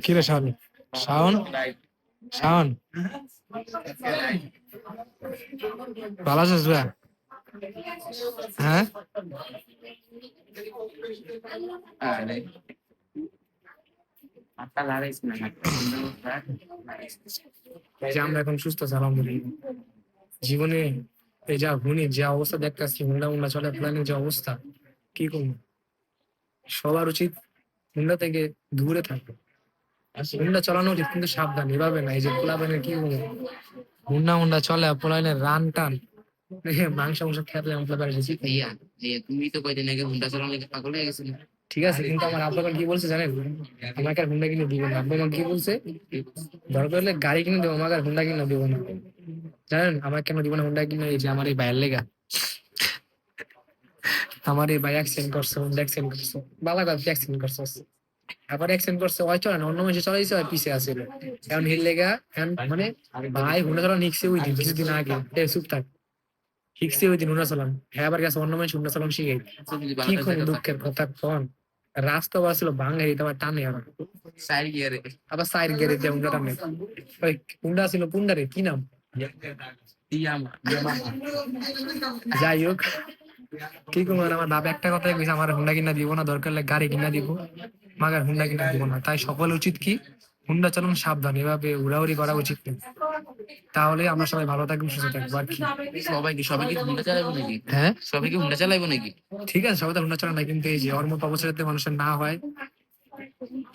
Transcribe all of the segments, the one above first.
কিরে শাওন, শাওন, শাওন, ভালো আছিস ভাই? হ্যাঁ, এই যে আমরা এখন সুস্থ আছি আলহামদুলিল্লাহ। জীবনে এই যা হুনি যে অবস্থা দেখতেছি, হুন্ডা মুন্ডা চলে প্ল্যানের যে অবস্থা, কি করবো? সবার উচিত হুন্ডা থেকে দূরে থাকবে। হুন্ডা চালানো উচিত কিন্তু সাবধান, এভাবে না। এই যে পোলাপানের কি বলবো, হুন্ডা মুন্ডা চলে পোলাপানের রান টান মাংস মাংস খেতে আমরা বেশি। ভাইয়া, যে তুমি তো কয়দিন আগে হুন্ডা চালানো লেগে পাগল হয়ে গেছিলে। ঠিক আছে, কিন্তু আমার আব্বা আমাকে কি বলছে জানেন? আমাকে আর হুন্ডা কিনে দিবে না। আব্বা আমাকে কি বলছে? দরকার হলে গাড়ি কিনে দেবো, আমাকে আর হুন্ডা কিনে দেবো না। জানেন আমার কেন দিব না হুন্ডা কিনে? এই যে আমার এই ভাইয়ের লেগা। আমার এই ভাই অ্যাক্সিডেন্ট করছে, হুন্ডা অ্যাক্সিডেন্ট করছে, বালাঘাট অ্যাক্সিডেন্ট করছে। আবার অ্যাক্সিডেন্ট করছে, ওই চলে না, অন্য মানুষ চলাইছে, ওই পিছিয়ে আসছিল। এখন হিল লেগা এখন মানে ভাই হুন্ডা চালানো নিচ্ছে ওই দিন, কিছুদিন আগে। চুপ থাক। শিখছে ওই দিন হুন্ডা চালান, হ্যাঁ আবার গেছে অন্য মানুষ হুন্ডা চালান শিখে। কি কোন দুঃখের কথা কোন! রাস্তা বাসছিল বাঙালি তোমার টানে আবার, সাইড গিয়ারে। আবার সাইড গেড়ে দিয়ে হুন্ডা টানে। ওই হুন্ডা ছিল পুন্ডারে, কি নাম? ইয়ামা। যাই হোক, কি করবো আর, আমার বাবা একটা কথাই কইছে, আমার হুন্ডা কিনা দিব না, দরকার হলে গাড়ি কিনা দিব, মাগার হুন্ডা কিনা দিব না। তাই সকল উচিত কি, হুন্ডা চালানো সাবধান, এভাবে উড়াউড়ি করা উচিত না। তাহলে আমরা সবাই ভালো থাকবো, সুস্থ থাকবো আর কি। সবাই কি হুন্ডা চালাইবো নাকি? হ্যাঁ, সবাই কি হুন্ডা চালাইবো নাকি? ঠিক আছে, সবাই তো হুন্ডা চালানো না, কিন্তু এই যে ওর মতো অবসরে মানুষের না হয়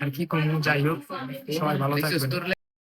আর কি করবো। যাই হোক, সবাই ভালো দেখছিস থাকবেন। তোর